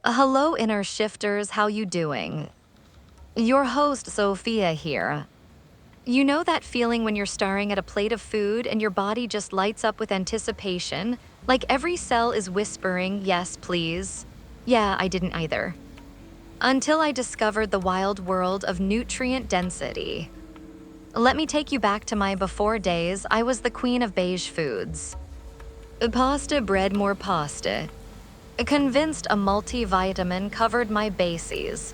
Hello, inner shifters, how you doing? Your host, Sophia here. You know that feeling when you're staring at a plate of food and your body just lights up with anticipation? Like every cell is whispering, yes, please. Yeah, I didn't either. Until I discovered the wild world of nutrient density. Let me take you back to my before days. I was the queen of beige foods. Pasta, bread, more pasta. Convinced a multivitamin covered my bases.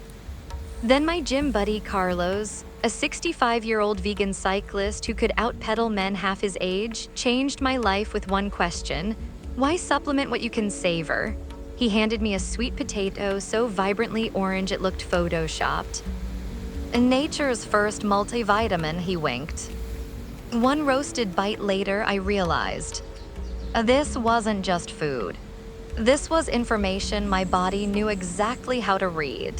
Then my gym buddy Carlos, a 65-year-old vegan cyclist who could outpedal men half his age, changed my life with one question: why supplement what you can savor? He handed me a sweet potato so vibrantly orange it looked photoshopped. Nature's first multivitamin, he winked. One roasted bite later, I realized this wasn't just food. This was information my body knew exactly how to read.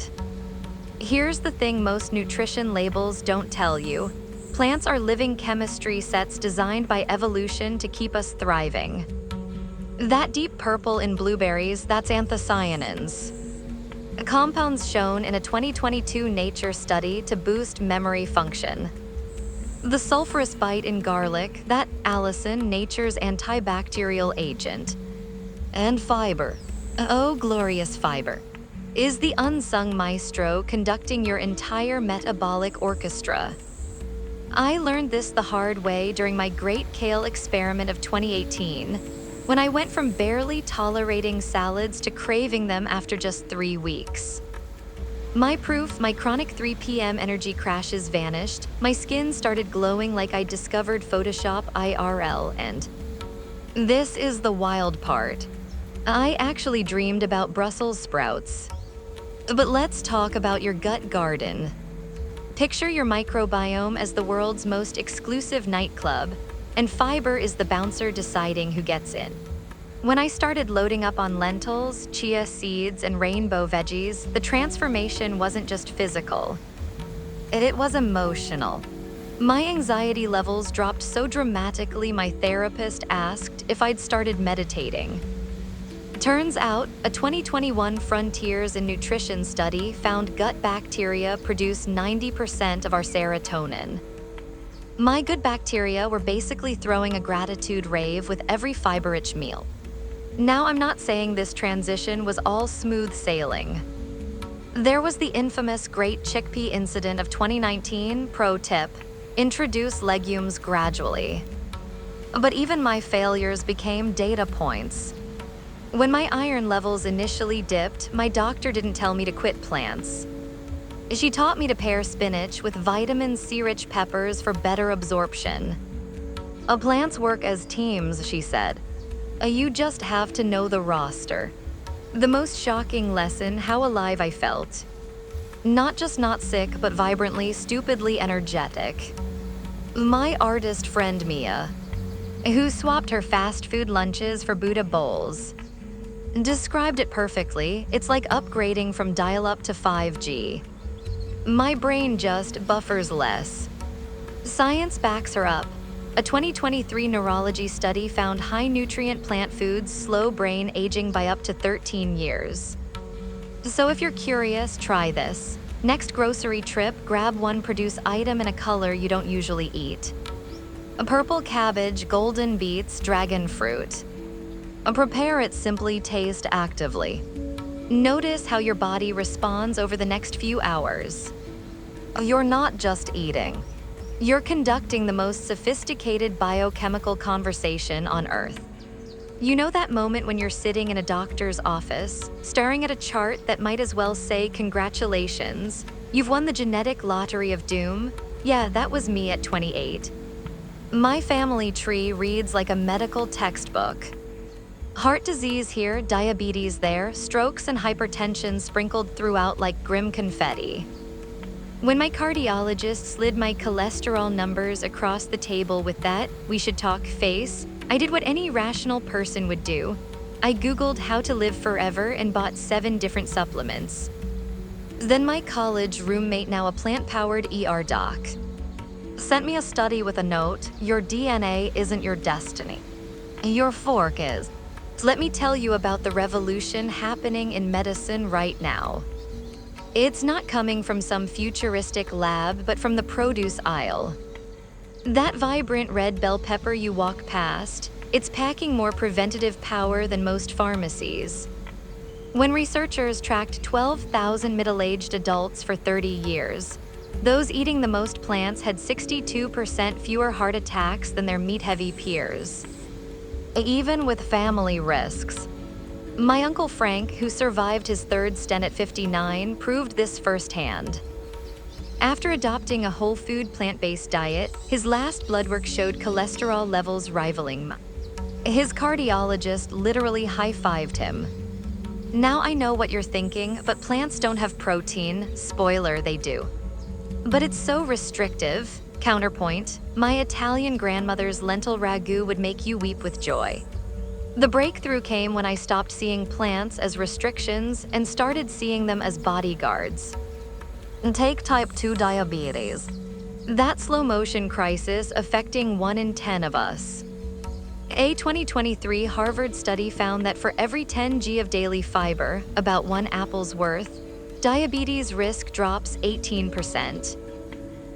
Here's the thing most nutrition labels don't tell you. Plants are living chemistry sets designed by evolution to keep us thriving. That deep purple in blueberries, that's anthocyanins. Compounds shown in a 2022 Nature study to boost memory function. The sulfurous bite in garlic, that allicin, nature's antibacterial agent. And fiber. Oh, glorious fiber. Is the unsung maestro conducting your entire metabolic orchestra. I learned this the hard way during my great kale experiment of 2018, when I went from barely tolerating salads to craving them after just 3 weeks. My proof, my chronic 3 p.m. energy crashes vanished, my skin started glowing like I discovered Photoshop IRL, and this is the wild part. I actually dreamed about Brussels sprouts. But let's talk about your gut garden. Picture your microbiome as the world's most exclusive nightclub, and fiber is the bouncer deciding who gets in. When I started loading up on lentils, chia seeds, and rainbow veggies, the transformation wasn't just physical. It was emotional. My anxiety levels dropped so dramatically my therapist asked if I'd started meditating. Turns out, a 2021 Frontiers in Nutrition study found gut bacteria produce 90% of our serotonin. My good bacteria were basically throwing a gratitude rave with every fiber-rich meal. Now, I'm not saying this transition was all smooth sailing. There was the infamous Great Chickpea Incident of 2019. Pro tip: introduce legumes gradually. But even my failures became data points. When my iron levels initially dipped, my doctor didn't tell me to quit plants. She taught me to pair spinach with vitamin C-rich peppers for better absorption. Plants work as teams, she said. You just have to know the roster. The most shocking lesson: how alive I felt. Not just not sick, but vibrantly, stupidly energetic. My artist friend Mia, who swapped her fast food lunches for Buddha bowls, described it perfectly. It's like upgrading from dial-up to 5G. My brain just buffers less. Science backs her up. A 2023 neurology study found high-nutrient plant foods slow brain aging by up to 13 years. So if you're curious, try this. Next grocery trip, grab one produce item in a color you don't usually eat. A purple cabbage, golden beets, dragon fruit. Prepare it simply, taste actively. Notice how your body responds over the next few hours. You're not just eating. You're conducting the most sophisticated biochemical conversation on Earth. You know that moment when you're sitting in a doctor's office, staring at a chart that might as well say, "Congratulations, you've won the genetic lottery of doom"? Yeah, that was me at 28. My family tree reads like a medical textbook. Heart disease here, diabetes there, strokes and hypertension sprinkled throughout like grim confetti. When my cardiologist slid my cholesterol numbers across the table with that "we should talk" face, I did what any rational person would do. I Googled how to live forever and bought 7 different supplements. Then my college roommate, now a plant-powered ER doc, sent me a study with a note: your DNA isn't your destiny. Your fork is. Let me tell you about the revolution happening in medicine right now. It's not coming from some futuristic lab, but from the produce aisle. That vibrant red bell pepper you walk past, it's packing more preventative power than most pharmacies. When researchers tracked 12,000 middle-aged adults for 30 years, those eating the most plants had 62% fewer heart attacks than their meat-heavy peers. Even with family risks. My Uncle Frank, who survived his third stent at 59, proved this firsthand. After adopting a whole food plant-based diet, his last blood work showed cholesterol levels rivaling mine. His cardiologist literally high-fived him. Now I know what you're thinking, but plants don't have protein. Spoiler, they do. But it's so restrictive. Counterpoint, my Italian grandmother's lentil ragu would make you weep with joy. The breakthrough came when I stopped seeing plants as restrictions and started seeing them as bodyguards. Take type 2 diabetes. That slow-motion crisis affecting 1 in 10 of us. A 2023 Harvard study found that for every 10 g of daily fiber, about 1 apple's worth, diabetes risk drops 18%.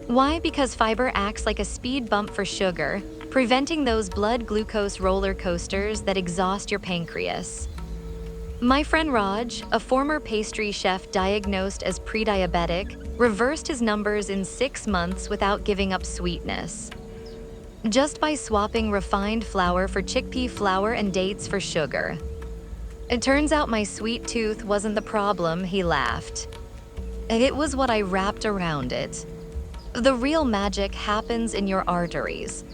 Why? Because fiber acts like a speed bump for sugar, preventing those blood glucose roller coasters that exhaust your pancreas. My friend Raj, a former pastry chef diagnosed as pre-diabetic, reversed his numbers in 6 months without giving up sweetness. Just by swapping refined flour for chickpea flour and dates for sugar. It turns out my sweet tooth wasn't the problem, he laughed. It was what I wrapped around it. The real magic happens in your arteries.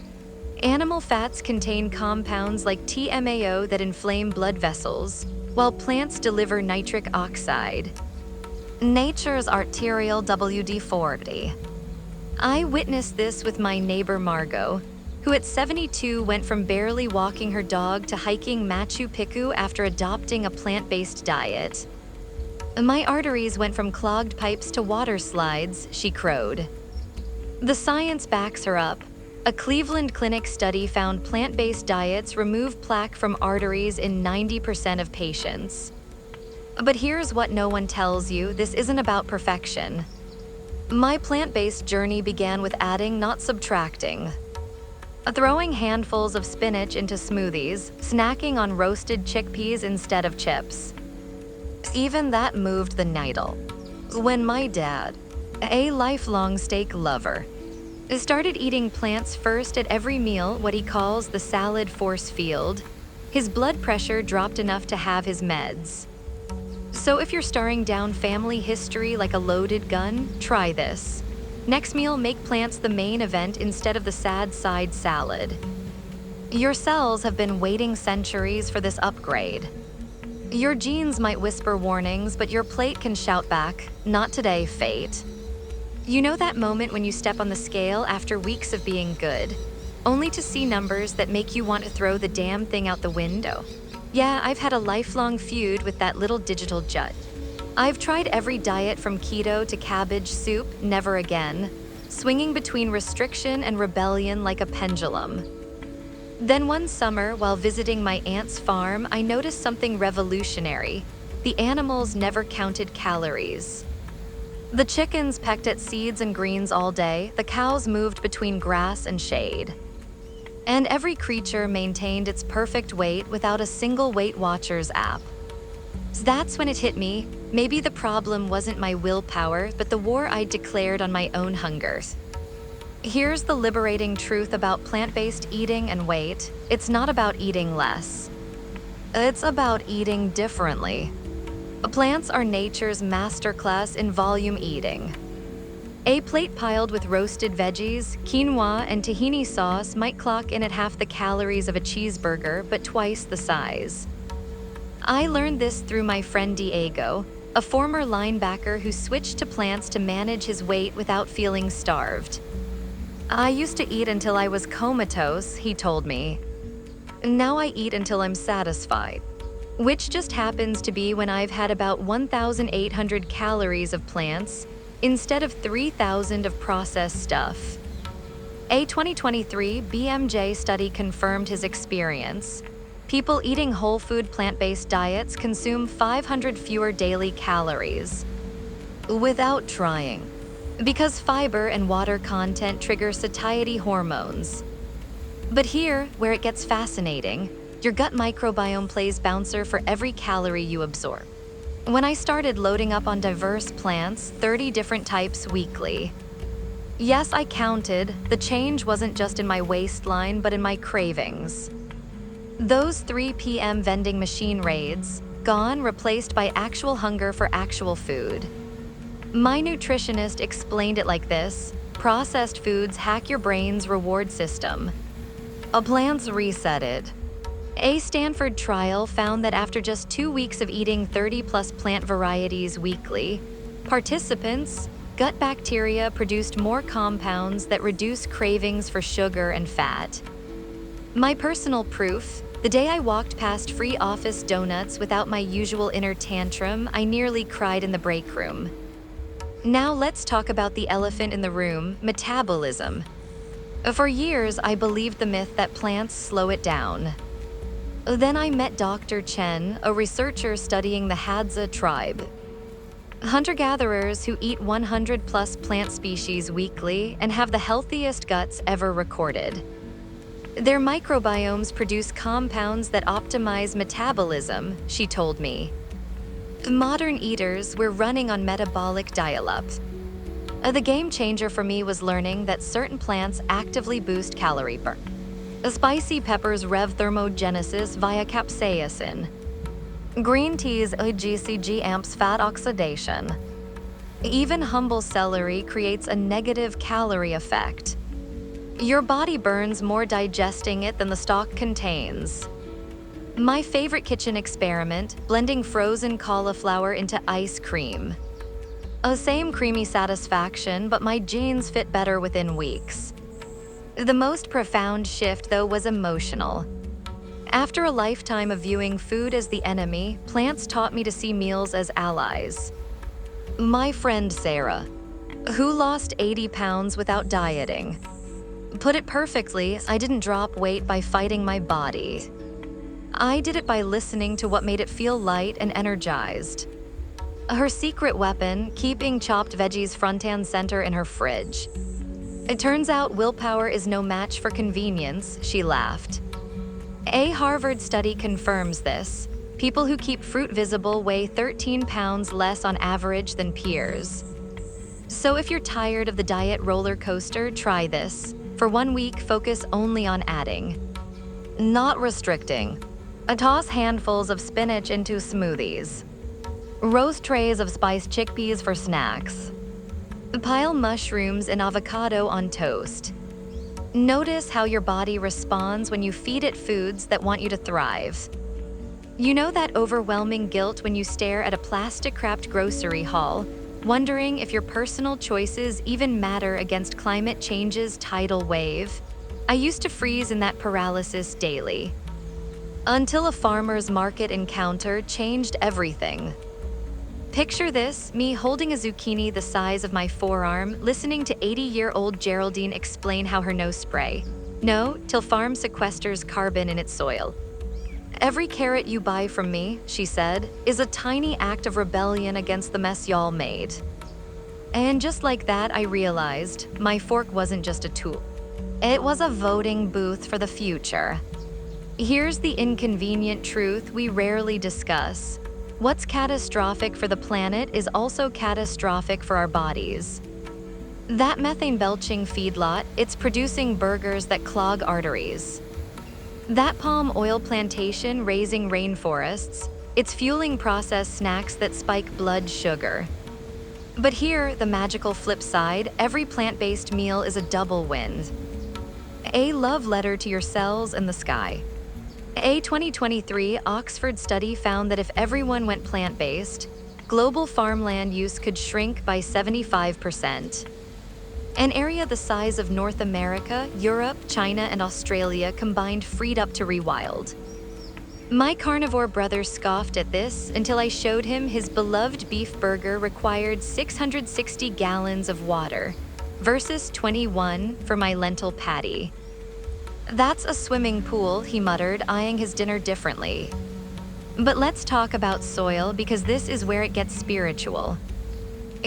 Animal fats contain compounds like TMAO that inflame blood vessels, while plants deliver nitric oxide. Nature's arterial WD-40. I witnessed this with my neighbor Margot, who at 72 went from barely walking her dog to hiking Machu Picchu after adopting a plant-based diet. My arteries went from clogged pipes to water slides, she crowed. The science backs her up. A Cleveland Clinic study found plant-based diets remove plaque from arteries in 90% of patients. But here's what no one tells you, this isn't about perfection. My plant-based journey began with adding, not subtracting. Throwing handfuls of spinach into smoothies, snacking on roasted chickpeas instead of chips. Even that moved the needle. When my dad, a lifelong steak lover, started eating plants first at every meal, what he calls the salad force field, his blood pressure dropped enough to have his meds. So if you're staring down family history like a loaded gun, try this. Next meal, make plants the main event instead of the sad side salad. Your cells have been waiting centuries for this upgrade. Your genes might whisper warnings, but your plate can shout back, not today, fate. You know that moment when you step on the scale after weeks of being good, only to see numbers that make you want to throw the damn thing out the window? Yeah, I've had a lifelong feud with that little digital judge. I've tried every diet from keto to cabbage soup, never again, swinging between restriction and rebellion like a pendulum. Then one summer, while visiting my aunt's farm, I noticed something revolutionary. The animals never counted calories. The chickens pecked at seeds and greens all day, the cows moved between grass and shade. And every creature maintained its perfect weight without a single Weight Watchers app. That's when it hit me. Maybe the problem wasn't my willpower, but the war I declared on my own hunger. Here's the liberating truth about plant-based eating and weight. It's not about eating less. It's about eating differently. Plants are nature's masterclass in volume eating. A plate piled with roasted veggies, quinoa, and tahini sauce might clock in at half the calories of a cheeseburger, but twice the size. I learned this through my friend Diego, a former linebacker who switched to plants to manage his weight without feeling starved. I used to eat until I was comatose, he told me. Now I eat until I'm satisfied, which just happens to be when I've had about 1,800 calories of plants instead of 3,000 of processed stuff. A 2023 BMJ study confirmed his experience. People eating whole food plant-based diets consume 500 fewer daily calories without trying, because fiber and water content trigger satiety hormones. But here, where it gets fascinating, your gut microbiome plays bouncer for every calorie you absorb. When I started loading up on diverse plants, 30 different types weekly. Yes, I counted. The change wasn't just in my waistline, but in my cravings. Those 3 p.m. vending machine raids, gone, replaced by actual hunger for actual food. My nutritionist explained it like this: processed foods hack your brain's reward system. Plants reset it. A Stanford trial found that after just 2 weeks of eating 30-plus plant varieties weekly, participants' gut bacteria produced more compounds that reduce cravings for sugar and fat. My personal proof: the day I walked past free office donuts without my usual inner tantrum, I nearly cried in the break room. Now let's talk about the elephant in the room: metabolism. For years, I believed the myth that plants slow it down. Then I met Dr. Chen, a researcher studying the Hadza tribe. Hunter-gatherers who eat 100-plus plant species weekly and have the healthiest guts ever recorded. Their microbiomes produce compounds that optimize metabolism, she told me. Modern eaters were running on metabolic dial-up. The game changer for me was learning that certain plants actively boost calorie burn. Spicy peppers rev thermogenesis via capsaicin. Green tea's GCG amps fat oxidation. Even humble celery creates a negative calorie effect. Your body burns more digesting it than the stalk contains. My favorite kitchen experiment: blending frozen cauliflower into ice cream. Same creamy satisfaction, but my genes fit better within weeks. The most profound shift, though, was emotional. After a lifetime of viewing food as the enemy, plants taught me to see meals as allies. My friend Sarah, who lost 80 pounds without dieting, put it perfectly: I didn't drop weight by fighting my body. I did it by listening to what made it feel light and energized. Her secret weapon: keeping chopped veggies front and center in her fridge. It turns out willpower is no match for convenience, she laughed. A Harvard study confirms this. People who keep fruit visible weigh 13 pounds less on average than peers. So if you're tired of the diet roller coaster, try this. For 1 week, focus only on adding, not restricting. Toss handfuls of spinach into smoothies. Roast trays of spiced chickpeas for snacks. Pile mushrooms and avocado on toast. Notice how your body responds when you feed it foods that want you to thrive. You know that overwhelming guilt when you stare at a plastic-wrapped grocery haul, wondering if your personal choices even matter against climate change's tidal wave? I used to freeze in that paralysis daily. Until a farmer's market encounter changed everything. Picture this: me holding a zucchini the size of my forearm, listening to 80-year-old Geraldine explain how her no spray. No, till farm sequesters carbon in its soil. Every carrot you buy from me, she said, is a tiny act of rebellion against the mess y'all made. And just like that, I realized my fork wasn't just a tool. It was a voting booth for the future. Here's the inconvenient truth we rarely discuss. What's catastrophic for the planet is also catastrophic for our bodies. That methane-belching feedlot, it's producing burgers that clog arteries. That palm oil plantation raising rainforests, it's fueling processed snacks that spike blood sugar. But here, the magical flip side: every plant-based meal is a double win. A love letter to your cells and the sky. A 2023 Oxford study found that if everyone went plant-based, global farmland use could shrink by 75%. An area the size of North America, Europe, China, and Australia combined freed up to rewild. My carnivore brother scoffed at this until I showed him his beloved beef burger required 660 gallons of water versus 21 for my lentil patty. That's a swimming pool, he muttered, eyeing his dinner differently. But let's talk about soil because this is where it gets spiritual.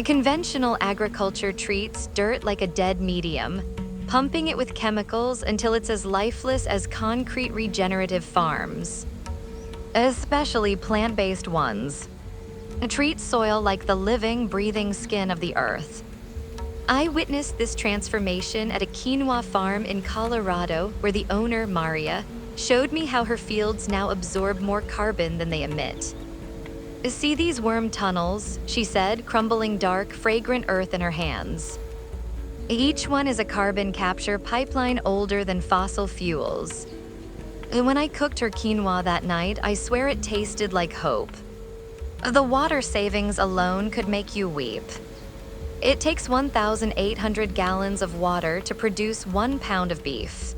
Conventional agriculture treats dirt like a dead medium, pumping it with chemicals until it's as lifeless as concrete regenerative farms. Especially plant-based ones. Treat soil like the living, breathing skin of the earth. I witnessed this transformation at a quinoa farm in Colorado where the owner, Maria, showed me how her fields now absorb more carbon than they emit. See these worm tunnels, she said, crumbling dark, fragrant earth in her hands. Each one is a carbon capture pipeline older than fossil fuels. When I cooked her quinoa that night, I swear it tasted like hope. The water savings alone could make you weep. It takes 1,800 gallons of water to produce 1 pound of beef.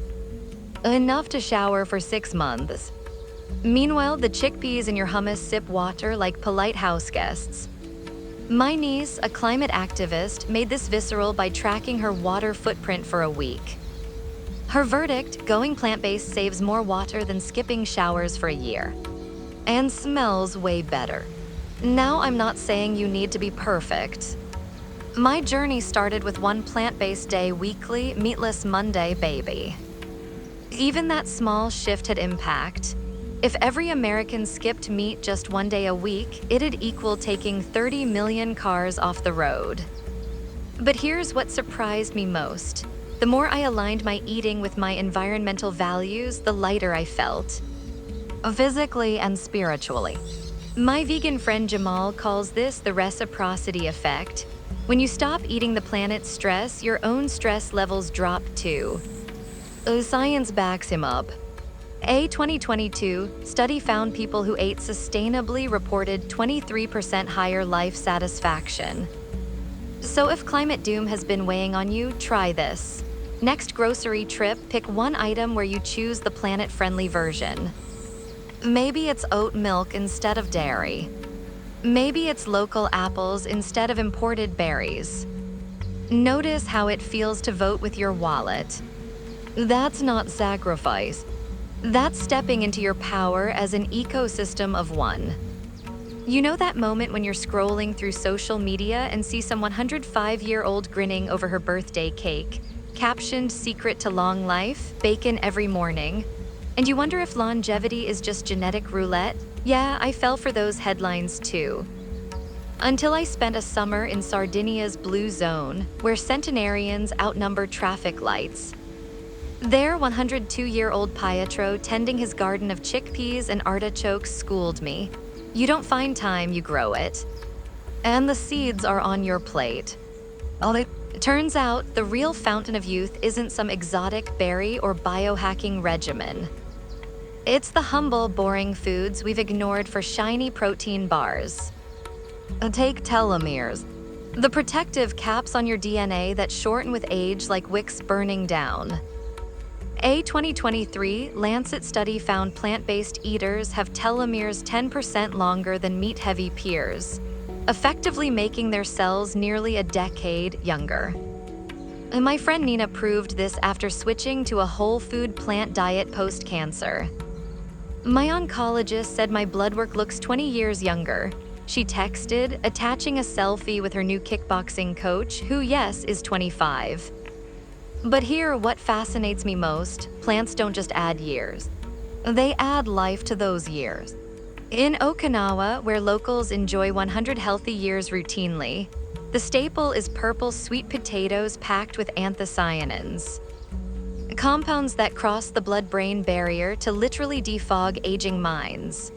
Enough to shower for 6 months. Meanwhile, the chickpeas in your hummus sip water like polite house guests. My niece, a climate activist, made this visceral by tracking her water footprint for a week. Her verdict, going plant-based saves more water than skipping showers for a year. And smells way better. Now, I'm not saying you need to be perfect. My journey started with one plant-based day weekly, meatless Monday baby. Even that small shift had impact. If every American skipped meat just 1 day a week, it'd equal taking 30 million cars off the road. But here's what surprised me most. The more I aligned my eating with my environmental values, the lighter I felt. Physically and spiritually. My vegan friend Jamal calls this the reciprocity effect. When you stop eating the planet's stress, your own stress levels drop too. Science backs him up. A 2022 study found people who ate sustainably reported 23% higher life satisfaction. So if climate doom has been weighing on you, try this. Next grocery trip, pick one item where you choose the planet-friendly version. Maybe it's oat milk instead of dairy. Maybe it's local apples instead of imported berries. Notice how it feels to vote with your wallet. That's not sacrifice. That's stepping into your power as an ecosystem of one. You know that moment when you're scrolling through social media and see some 105-year-old grinning over her birthday cake, captioned "Secret to Long Life, Bacon Every Morning," and you wonder if longevity is just genetic roulette? Yeah, I fell for those headlines too. Until I spent a summer in Sardinia's blue zone, where centenarians outnumber traffic lights. There, 102-year-old Pietro tending his garden of chickpeas and artichokes schooled me. You don't find time, you grow it. And the seeds are on your plate. Turns out, the real fountain of youth isn't some exotic berry or biohacking regimen. It's the humble, boring foods we've ignored for shiny protein bars. Take telomeres, the protective caps on your DNA that shorten with age like wicks burning down. A 2023 Lancet study found plant-based eaters have telomeres 10% longer than meat-heavy peers, effectively making their cells nearly a decade younger. And my friend Nina proved this after switching to a whole food plant diet post-cancer. My oncologist said my blood work looks 20 years younger. She texted, attaching a selfie with her new kickboxing coach, who, yes, is 25. But here, what fascinates me most, plants don't just add years. They add life to those years. In Okinawa, where locals enjoy 100 healthy years routinely, the staple is purple sweet potatoes packed with anthocyanins, compounds that cross the blood-brain barrier to literally defog aging minds.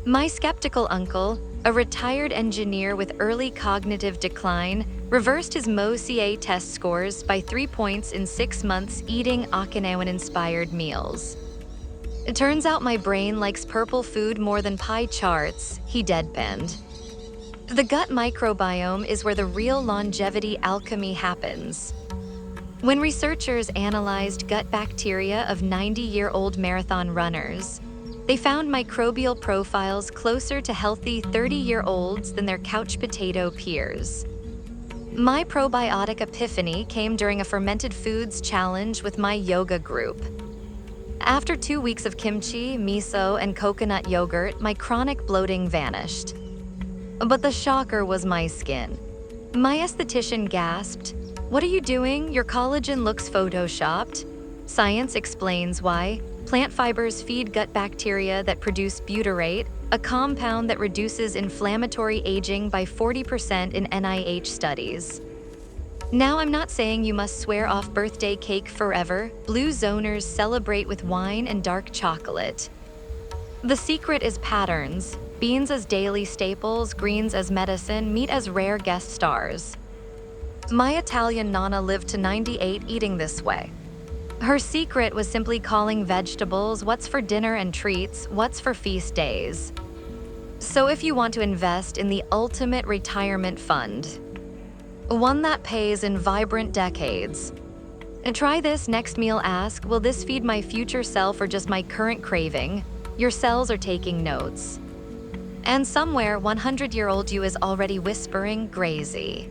My skeptical uncle, a retired engineer with early cognitive decline, reversed his MoCA test scores by 3 points in 6 months eating Okinawan-inspired meals. It turns out my brain likes purple food more than pie charts, he deadpanned. The gut microbiome is where the real longevity alchemy happens. When researchers analyzed gut bacteria of 90-year-old marathon runners, they found microbial profiles closer to healthy 30-year-olds than their couch potato peers. My probiotic epiphany came during a fermented foods challenge with my yoga group. After 2 weeks of kimchi, miso, and coconut yogurt, my chronic bloating vanished. But the shocker was my skin. My esthetician gasped, "What are you doing? Your collagen looks photoshopped." Science explains why. Plant fibers feed gut bacteria that produce butyrate, a compound that reduces inflammatory aging by 40% in NIH studies. Now, I'm not saying you must swear off birthday cake forever. Blue zoners celebrate with wine and dark chocolate. The secret is patterns. Beans as daily staples, greens as medicine, meat as rare guest stars. My Italian nonna lived to 98 eating this way. Her secret was simply calling vegetables what's for dinner and treats, what's for feast days. So if you want to invest in the ultimate retirement fund, one that pays in vibrant decades, and try this next meal. Ask, will this feed my future self or just my current craving? Your cells are taking notes. And somewhere, 100-year-old you is already whispering, "Grazy."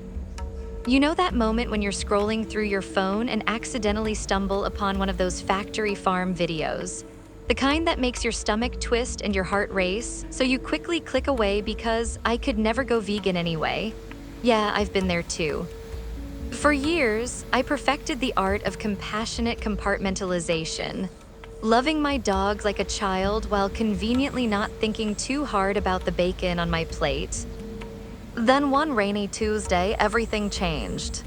You know that moment when you're scrolling through your phone and accidentally stumble upon one of those factory farm videos? The kind that makes your stomach twist and your heart race, so you quickly click away because I could never go vegan anyway. Yeah, I've been there too. For years, I perfected the art of compassionate compartmentalization, loving my dogs like a child while conveniently not thinking too hard about the bacon on my plate. Then one rainy Tuesday, everything changed.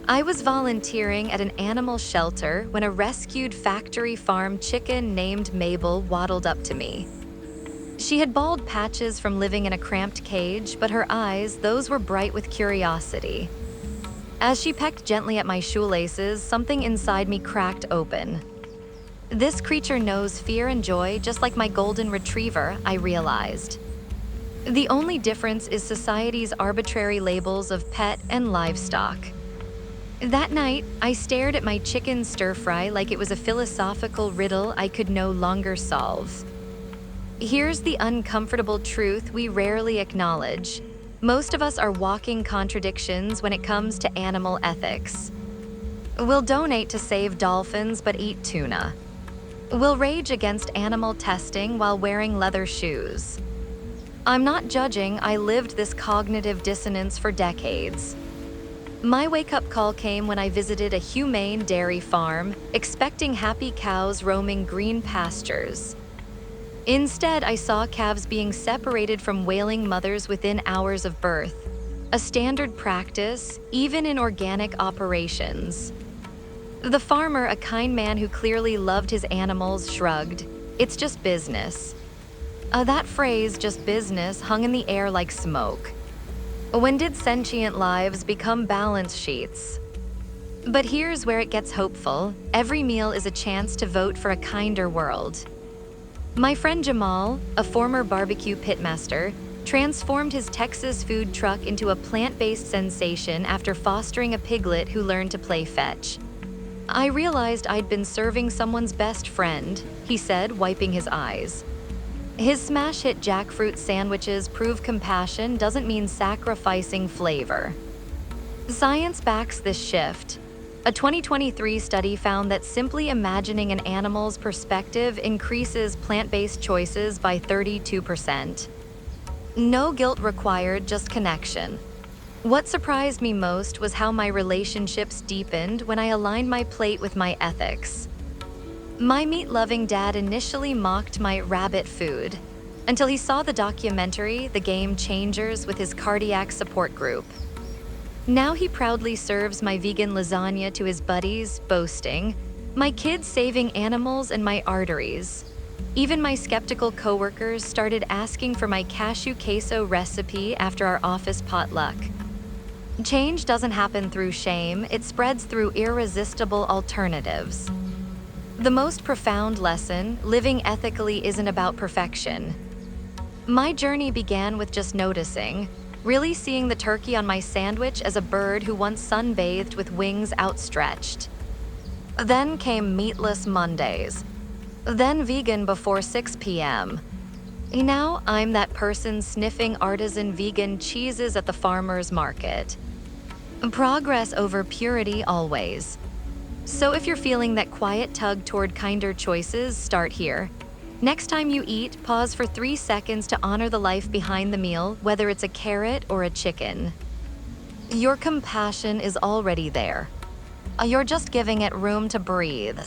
I was volunteering at an animal shelter when a rescued factory farm chicken named Mabel waddled up to me. She had bald patches from living in a cramped cage, but her eyes, those were bright with curiosity. As she pecked gently at my shoelaces, something inside me cracked open. This creature knows fear and joy just like my golden retriever, I realized. The only difference is society's arbitrary labels of pet and livestock. That night, I stared at my chicken stir-fry like it was a philosophical riddle I could no longer solve. Here's the uncomfortable truth we rarely acknowledge. Most of us are walking contradictions when it comes to animal ethics. We'll donate to save dolphins but eat tuna. We'll rage against animal testing while wearing leather shoes. I'm not judging, I lived this cognitive dissonance for decades. My wake-up call came when I visited a humane dairy farm, expecting happy cows roaming green pastures. Instead, I saw calves being separated from wailing mothers within hours of birth, a standard practice, even in organic operations. The farmer, a kind man who clearly loved his animals, shrugged. "It's just business." That phrase, "just business," hung in the air like smoke. When did sentient lives become balance sheets? But here's where it gets hopeful. Every meal is a chance to vote for a kinder world. My friend Jamal, a former barbecue pitmaster, transformed his Texas food truck into a plant-based sensation after fostering a piglet who learned to play fetch. "I realized I'd been serving someone's best friend," he said, wiping his eyes. His smash-hit jackfruit sandwiches prove compassion doesn't mean sacrificing flavor. Science backs this shift. A 2023 study found that simply imagining an animal's perspective increases plant-based choices by 32%. No guilt required, just connection. What surprised me most was how my relationships deepened when I aligned my plate with my ethics. My meat-loving dad initially mocked my rabbit food, until he saw the documentary, The Game Changers, with his cardiac support group. Now he proudly serves my vegan lasagna to his buddies, boasting, "My kids saving animals and my arteries." Even my skeptical coworkers started asking for my cashew queso recipe after our office potluck. Change doesn't happen through shame, it spreads through irresistible alternatives. The most profound lesson, living ethically isn't about perfection. My journey began with just noticing, really seeing the turkey on my sandwich as a bird who once sunbathed with wings outstretched. Then came meatless Mondays. Then vegan before 6 p.m. Now I'm that person sniffing artisan vegan cheeses at the farmer's market. Progress over purity always. So if you're feeling that quiet tug toward kinder choices, start here. Next time you eat, pause for 3 seconds to honor the life behind the meal, whether it's a carrot or a chicken. Your compassion is already there. You're just giving it room to breathe.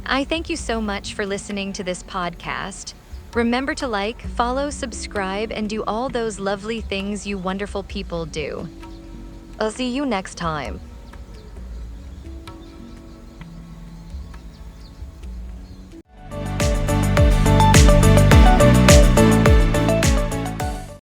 I thank you so much for listening to this podcast. Remember to like, follow, subscribe, and do all those lovely things you wonderful people do. I'll see you next time.